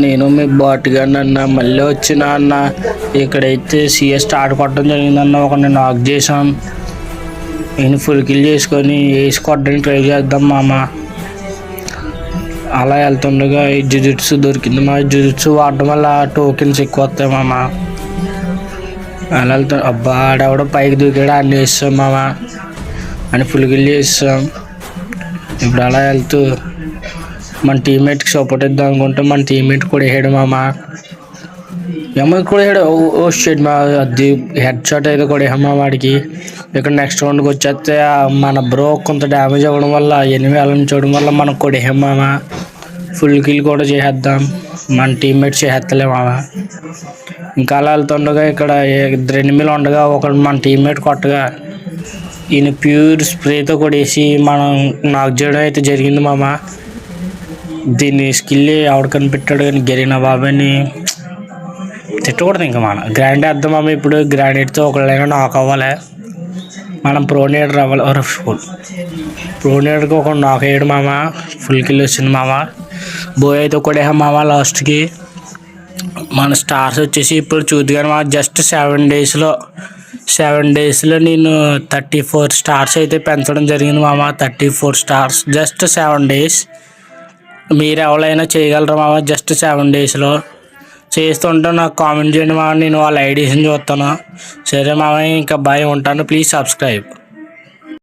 నేను మీ బాట్గాన్ని అన్న మళ్ళీ వచ్చిన అన్న. ఇక్కడైతే సిఎస్ స్టార్ట్ కొట్టడం జరిగిందన్న. ఒకరిని నాక్ చేసాం. నేను ఫుల్ కిల్ చేసుకొని వేసి కొట్టడానికి ట్రై చేద్దాం మామ. అలా వెళ్తుండగా ఈ జుజుట్సు దొరికింది. మా జుజుట్సు వాడడం వల్ల టోకెన్స్ ఎక్కువ వస్తాయి మామ. అలా వెళ్తాం. అబ్బా ఆడెవడో పైకి దూకాడు, అన్నీ వేస్తాం మామ అని ఫుల్ కిల్ చేస్తాం. ఇప్పుడు అలా వెళ్తూ మన టీమ్మేట్కి సపోర్ట్ ఇద్దాం అనుకుంటే మన టీమ్మేట్ కూడా వేసాడు మామ. ఏమో కూడా వేసాడు. ఓ షెడ్ మా అది హెడ్ షాట్ అయితే కూడా వేసాం మా వాడికి. ఇక్కడ నెక్స్ట్ రౌండ్కి వచ్చేస్తే మన బ్రో కొంత డ్యామేజ్ అవ్వడం వల్ల ఎనిమిది అలా చూడడం వల్ల మనకు కూడా వేసాం మామ. ఫుల్ కిల్ కూడా చేసేద్దాం, మన టీమ్మేట్స్ చేసేస్తలే మామ. ఇంకా అలా వెళ్తుండగా ఇక్కడ 2 ఎనిమిలు ఉండగా ఒకడు మన టీమ్మేట్ కొట్టగా ఈయన ప్యూర్ స్ప్రేతో కొడేసి మనం నాక్ చేయడం అయితే జరిగింది మామ. దీన్ని స్కిల్ ఎవడు కనిపెట్టాడు కానీ గెలిన బాబాయ్ని తిట్టకూడదు. ఇంకా మనం గ్రాండ్ వేద్దాం మామ. ఇప్పుడు గ్రాండెడ్తో ఒకళ్ళైనా నాక్ అవ్వాలి, మనం ప్రోనేటర్ అవ్వాలి. ప్రోనేటర్కి ఒక నాక్ వేయడు మామ. ఫుల్ కిల్ వచ్చింది మామ. బోయ్ అయితే కొడేహా మామ. లాస్ట్కి మన స్టార్స్ వచ్చేసి ఇప్పుడు చూద్దాను మామ. జస్ట్ 7 డేస్లో నేను 34 స్టార్స్ అయితే పెంచడం జరిగింది మామ. 34 స్టార్స్ జస్ట్ 7 డేస్. మీరు ఎవరైనా చేయగలరు మామ జస్ట్ 7 డేస్లో. చేస్తుంటే నాకు కామెంట్ చేయండి మామ, నేను వాళ్ళ ఐడీస్ని చూస్తాను. సరే మామ, ఇంకా బాయ్, ఉంటాను. Please subscribe.